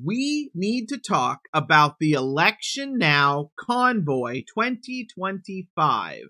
we need to talk about the Election Now Convoy 2025.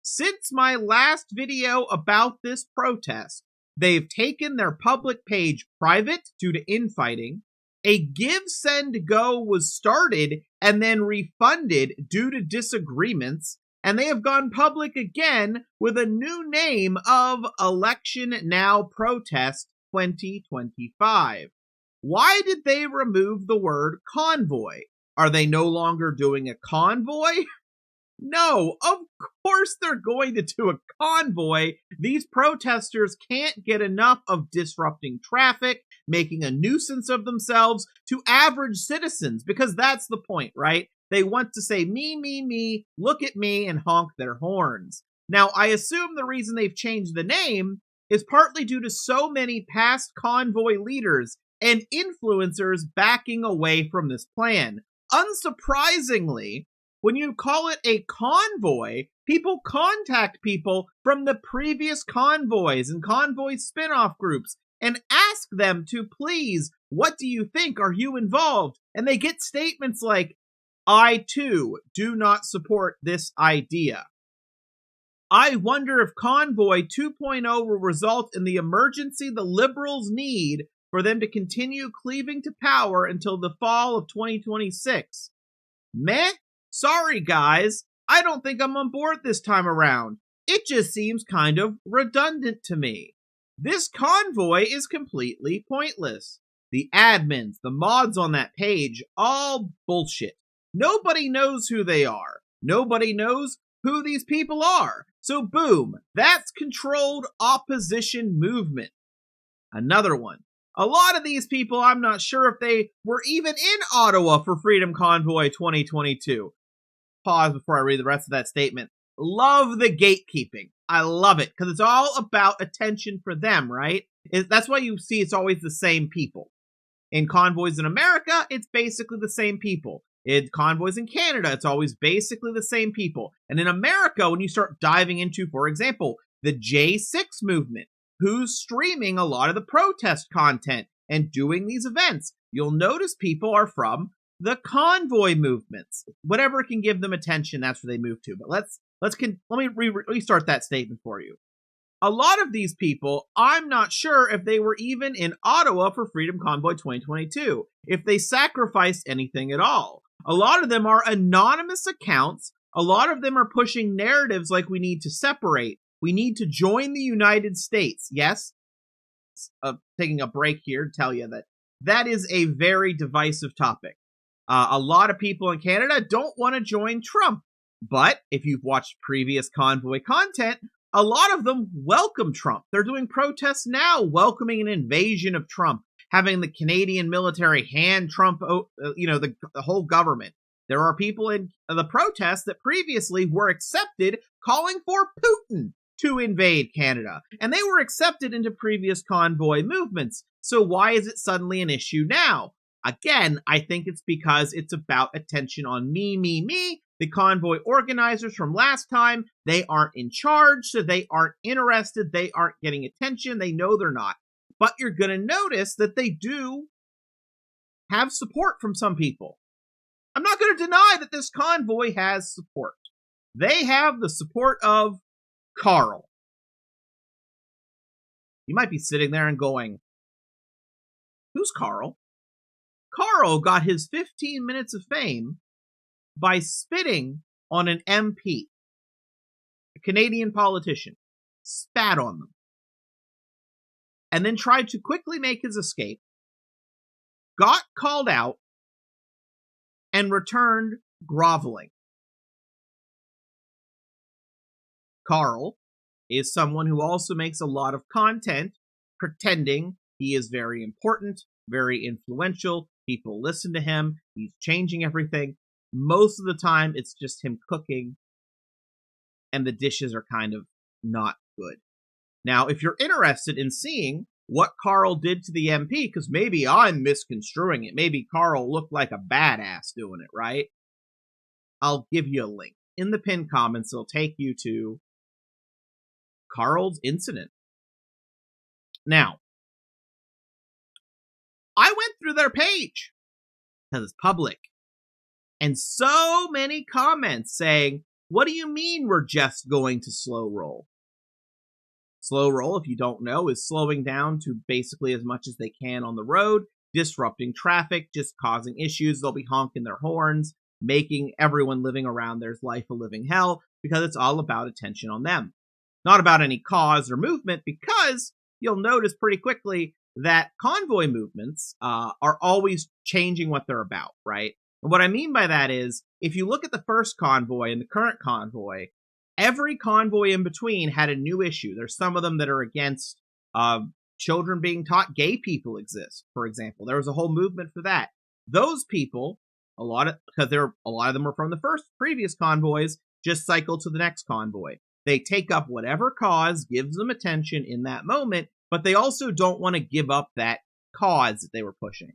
Since my last video about this protest, they've taken their public page private due to infighting. A givesendgo was started and then refunded due to disagreements, and they have gone public again with a new name of Election Now Protest 2025. Why did they remove the word convoy? Are they no longer doing a convoy? No, of course they're going to do a convoy. These protesters can't get enough of disrupting traffic, making a nuisance of themselves to average citizens, because that's the point, right? They want to say, me, look at me, and honk their horns. Now, I assume the reason they've changed the name is partly due to so many past convoy leaders and influencers backing away from this plan. Unsurprisingly, when you call it a convoy, people contact people from the previous convoys and convoy spin-off groups and ask them to please, what do you think? Are you involved? And they get statements like, I too do not support this idea. I wonder if Convoy 2.0 will result in the emergency the liberals need for them to continue cleaving to power until the fall of 2026. Meh? Sorry, guys. I don't think I'm on board this time around. It just seems kind of redundant to me. This convoy is completely pointless. The admins, the mods on that page, all bullshit. Nobody knows who they are. Nobody knows who these people are. So boom, that's controlled opposition movement. Another one. A lot of these people, I'm not sure if they were even in Ottawa for Freedom Convoy 2022. Pause before I read the rest of that statement. Love the gatekeeping. I love it, because it's all about attention for them, right? That's why you see it's always the same people. In convoys in America, it's basically the same people. In convoys in Canada, it's always basically the same people. And in America, when you start diving into, for example, the J6 movement, who's streaming a lot of the protest content and doing these events, you'll notice people are from the convoy movements. Whatever can give them attention, that's where they move to. But let me restart that statement for you. A lot of these people, I'm not sure if they were even in Ottawa for Freedom Convoy 2022, if they sacrificed anything at all. A lot of them are anonymous accounts. A lot of them are pushing narratives like we need to separate. We need to join the United States. Yes, taking a break here to tell you that is a very divisive topic. A lot of people in Canada don't want to join Trump. But if you've watched previous convoy content, a lot of them welcome Trump. They're doing protests now, welcoming an invasion of Trump, having the Canadian military hand Trump, the whole government. There are people in the protests that previously were accepted calling for Putin to invade Canada, and they were accepted into previous convoy movements. So why is it suddenly an issue now? Again, I think it's because it's about attention on me. The convoy organizers from last time, they aren't in charge, so they aren't interested, they aren't getting attention, they know they're not. But you're going to notice that they do have support from some people. I'm not going to deny that this convoy has support. They have the support of Carl. You might be sitting there and going, who's Carl? Carl got his 15 minutes of fame by spitting on an MP, a Canadian politician, spat on them, and then tried to quickly make his escape, got called out, and returned groveling. Carl is someone who also makes a lot of content pretending he is very important, very influential. People listen to him. He's changing everything. Most of the time, it's just him cooking, and the dishes are kind of not good. Now, if you're interested in seeing what Carl did to the MP, because maybe I'm misconstruing it, maybe Carl looked like a badass doing it, right? I'll give you a link. In the pinned comments, it'll take you to Carl's incident. Now, I went through their page. because it's public. And so many comments saying, what do you mean we're just going to slow roll? Slow roll, if you don't know, is slowing down to basically as much as they can on the road, disrupting traffic, just causing issues. They'll be honking their horns, making everyone living around their life a living hell, because it's all about attention on them. Not about any cause or movement, because you'll notice pretty quickly that convoy movements are always changing what they're about, right? And what I mean by that is, if you look at the first convoy and the current convoy, every convoy in between had a new issue. There's some of them that are against children being taught gay people exist, for example. There was a whole movement for that. Those people, because a lot of them were from the previous convoys, just cycle to the next convoy. They take up whatever cause gives them attention in that moment, but they also don't want to give up that cause that they were pushing.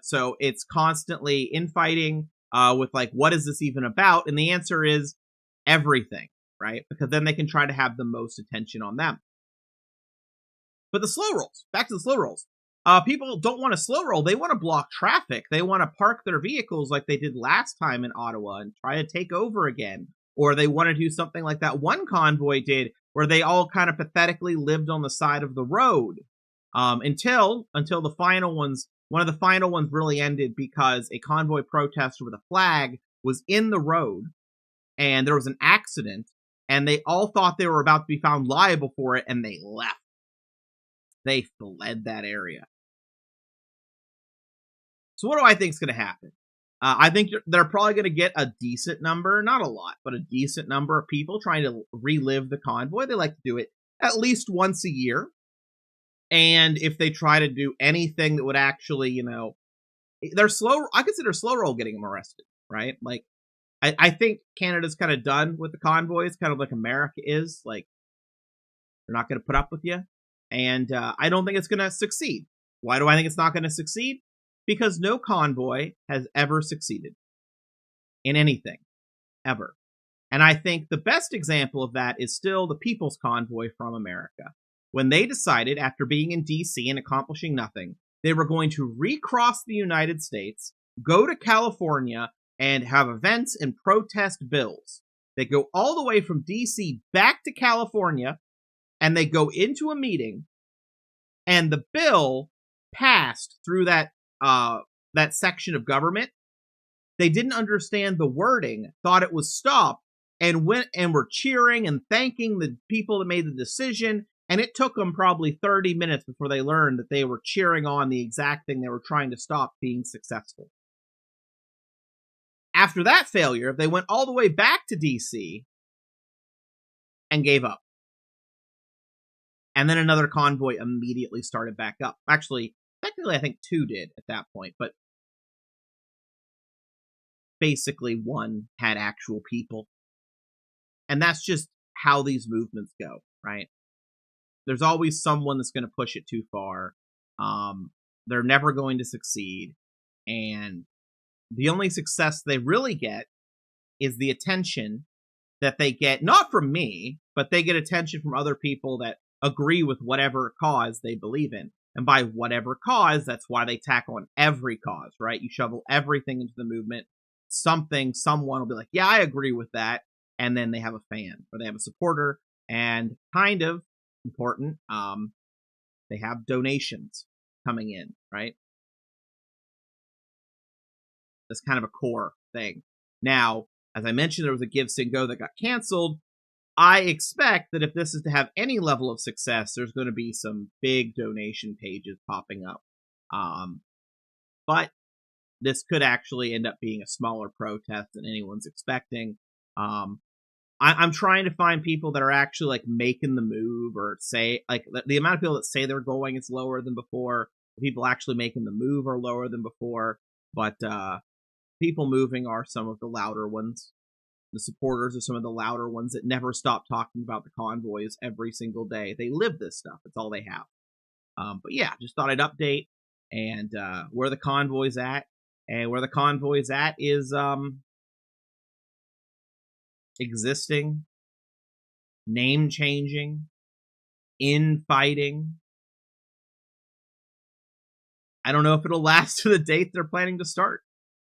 So it's constantly infighting with like, what is this even about? And the answer is everything, right? Because then they can try to have the most attention on them. But the slow rolls, back to the slow rolls. People don't want to slow roll. They want to block traffic. They want to park their vehicles like they did last time in Ottawa and try to take over again. Or they want to do something like that one convoy did, where they all kind of pathetically lived on the side of the road until the final ones. One of the final ones really ended because a convoy protester with a flag was in the road and there was an accident and they all thought they were about to be found liable for it and they left. They fled that area. So what do I think is going to happen? I think they're probably going to get a decent number, not a lot, but a decent number of people trying to relive the convoy. They like to do it at least once a year. And if they try to do anything that would actually, they're slow. I consider slow roll getting them arrested, right? Like, I think Canada's kind of done with the convoys, kind of like America is. Like, they're not going to put up with you. And I don't think it's going to succeed. Why do I think it's not going to succeed? Because no convoy has ever succeeded in anything, ever. And I think the best example of that is still the People's Convoy from America. When they decided, after being in D.C. and accomplishing nothing, they were going to recross the United States, go to California, and have events and protest bills. They go all the way from D.C. back to California, and they go into a meeting, and the bill passed through that section of government. They didn't understand the wording, thought it was stopped, and went and were cheering and thanking the people that made the decision. And it took them probably 30 minutes before they learned that they were cheering on the exact thing they were trying to stop being successful. After that failure, they went all the way back to DC and gave up. And then another convoy immediately started back up. Actually, technically, I think two did at that point, but basically one had actual people. And that's just how these movements go, right? There's always someone that's going to push it too far. They're never going to succeed. And the only success they really get is the attention that they get, not from me, but they get attention from other people that agree with whatever cause they believe in. And by whatever cause, that's why they tack on every cause, right? You shovel everything into the movement. Someone will be like, yeah, I agree with that. And then they have a fan or they have a supporter. And kind of important, they have donations coming in, right? That's kind of a core thing. Now, as I mentioned, there was a givesendgo that got canceled. I expect that if this is to have any level of success, there's going to be some big donation pages popping up. But this could actually end up being a smaller protest than anyone's expecting. I'm trying to find people that are actually like making the move, or say like the amount of people that say they're going is lower than before. The people actually making the move are lower than before. But people moving are some of the louder ones. The supporters are some of the louder ones that never stop talking about the convoys every single day. They live this stuff. It's all they have. But yeah, just thought I'd update and where the convoy's at. And where the convoy's at is existing, name changing, infighting. I don't know if it'll last to the date they're planning to start.